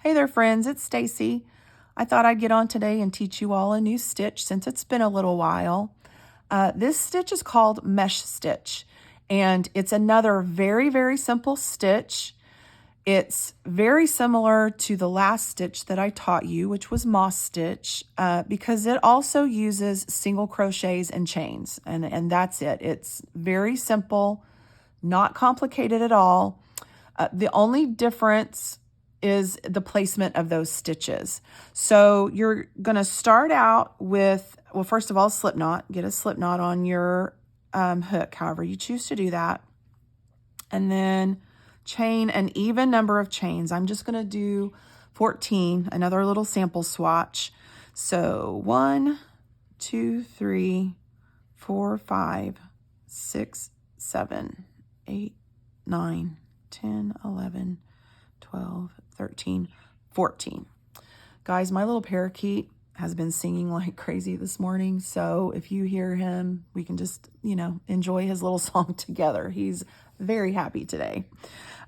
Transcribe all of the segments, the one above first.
Hey there friends, it's Stacy. I thought I'd get on today and teach you all a new stitch since it's been a little while. This stitch is called mesh stitch, and it's another very simple stitch. It's very similar to the last stitch that I taught you, which was moss stitch, because it also uses single crochets and chains, and that's it. It's very simple, not complicated at all. The only difference is the placement of those stitches. So you're going to start out with, well, first of all, slip knot. Get a slip knot on your hook, however you choose to do that. And then chain an even number of chains. I'm just going to do 14, another little sample swatch. So 1, 2, 3, 4, 5, 6, 7, 8, 9, 10, 11, 12, 13, 14. Guys, my little parakeet has been singing like crazy this morning. So if you hear him, we can just, enjoy his little song together. He's very happy today.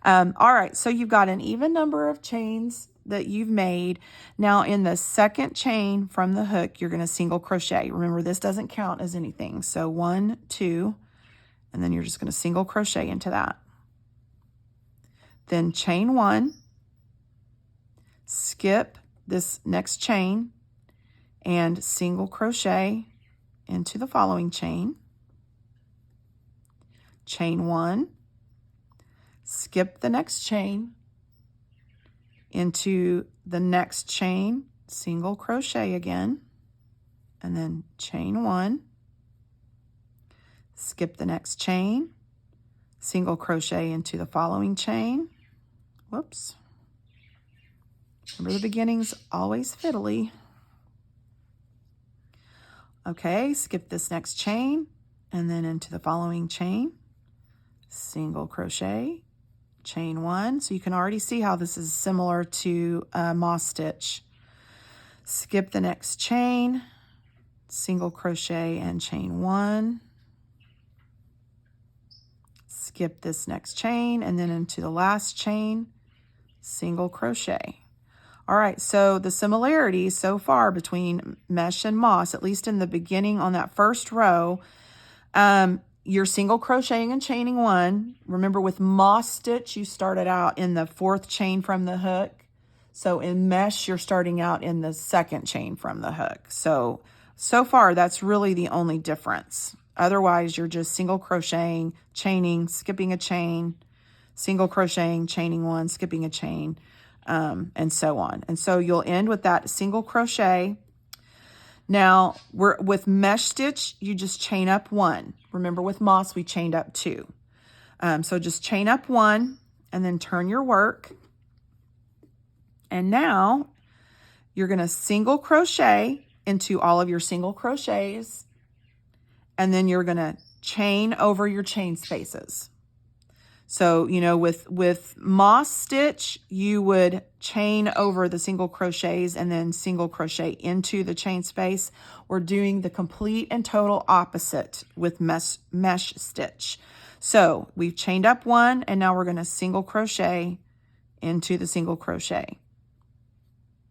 All right, so you've got an even number of chains that you've made. Now in the second chain from the hook, you're going to single crochet. Remember, this doesn't count as anything. So 1, 2, and then you're just going to single crochet into that. Then chain 1, skip this next chain, and single crochet into the following chain. Chain 1, skip the next chain, into the next chain, single crochet again, and then chain 1, skip the next chain, single crochet into the following chain. Whoops. Remember, the beginning's always fiddly. Okay, skip this next chain and then into the following chain, single crochet, chain 1. So you can already see how this is similar to moss stitch. Skip the next chain, single crochet and chain 1. Skip this next chain and then into the last chain, single crochet. All right, so the similarities so far between mesh and moss, at least in the beginning on that first row, you're single crocheting and chaining 1. Remember, with moss stitch, you started out in the 4th chain from the hook. So in mesh, you're starting out in the 2nd chain from the hook. So far, that's really the only difference. Otherwise, you're just single crocheting, chaining, skipping a chain, single crocheting, chaining 1, skipping a chain, and so on. And so you'll end with that single crochet. Now, with mesh stitch, you just chain up 1. Remember, with moss, we chained up 2. So just chain up 1 and then turn your work. And now you're going to single crochet into all of your single crochets. And then you're going to chain over your chain spaces. So, with moss stitch, you would chain over the single crochets and then single crochet into the chain space. We're doing the complete and total opposite with mesh stitch. So we've chained up 1, and now we're going to single crochet into the single crochet.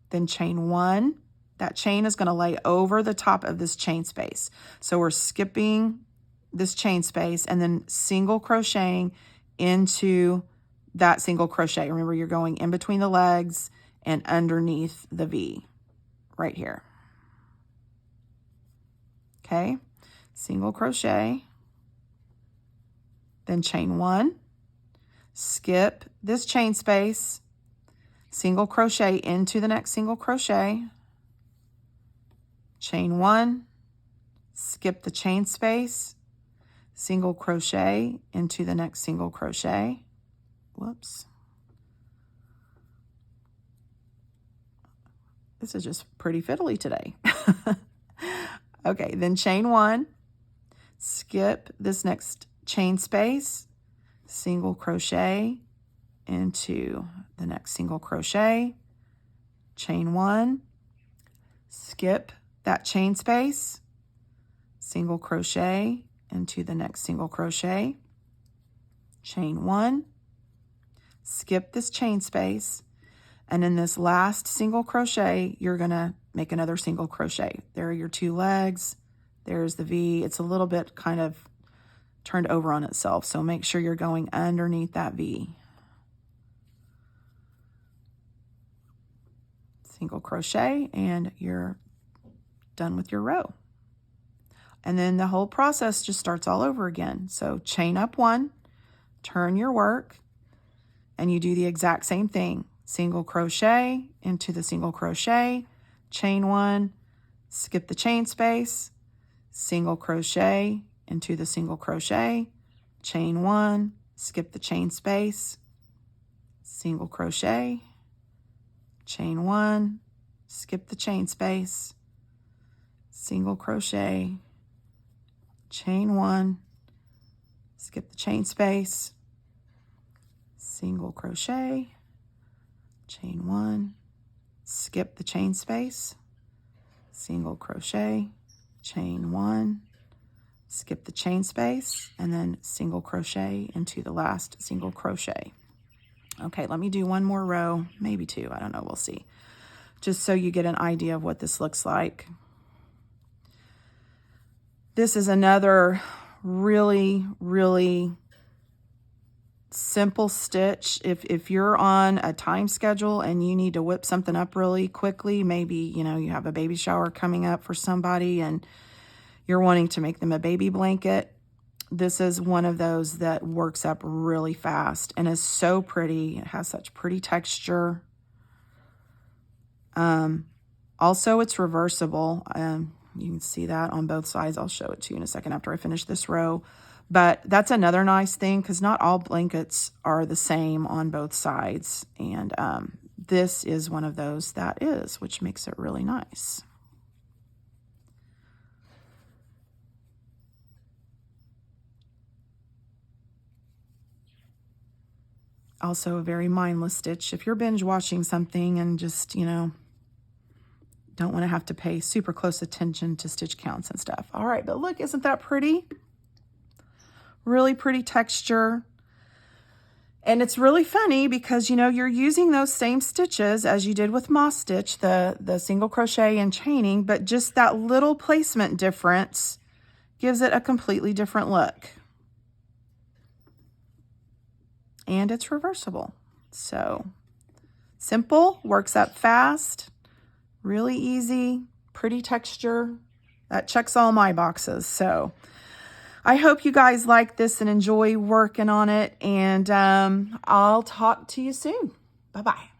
Then chain 1. That chain is going to lay over the top of this chain space. So we're skipping this chain space and then single crocheting into that single crochet. Remember, you're going in between the legs and underneath the V right here. Okay, single crochet, then chain 1, skip this chain space, single crochet into the next single crochet, chain 1, skip the chain space, single crochet into the next single crochet. Whoops. This is just pretty fiddly today. Okay, then chain 1, skip this next chain space, single crochet into the next single crochet, chain 1, skip that chain space, single crochet into the next single crochet, chain 1, skip this chain space, And in this last single crochet, you're going to make another single crochet. There are your 2 legs. There's the V. It's a little bit kind of turned over on itself, so make sure you're going underneath that V. Single crochet, and you're done with your row. And then the whole process just starts all over again. So chain up 1, turn your work, and you do the exact same thing. Single crochet into the single crochet, chain 1, skip the chain space, single crochet into the single crochet, chain 1, skip the chain space, single crochet, chain 1, skip the chain space, single crochet, chain 1, skip the chain space, single crochet, chain 1, skip the chain space, single crochet, chain 1, skip the chain space, and then single crochet into the last single crochet. Okay, let me do one more row, maybe 2, I don't know, we'll see. Just so you get an idea of what this looks like. This is another really, really simple stitch. If you're on a time schedule and you need to whip something up really quickly, maybe, you know, you have a baby shower coming up for somebody and you're wanting to make them a baby blanket, this is one of those that works up really fast and is so pretty. It has such pretty texture. Also, it's reversible. You can see that on both sides. I'll show it to you in a second after I finish this row. But that's another nice thing because not all blankets are the same on both sides. And this is one of those that is, which makes it really nice. Also a very mindless stitch. If you're binge watching something and just, you know, don't want to have to pay super close attention to stitch counts and stuff. All right, but look, isn't that pretty? Really pretty texture. And it's really funny because, you know, you're using those same stitches as you did with moss stitch, the single crochet and chaining, but just that little placement difference gives it a completely different look. And it's reversible. So simple, works up fast, really easy, pretty texture. That checks all my boxes. So I hope you guys like this and enjoy working on it. And I'll talk to you soon. Bye-bye.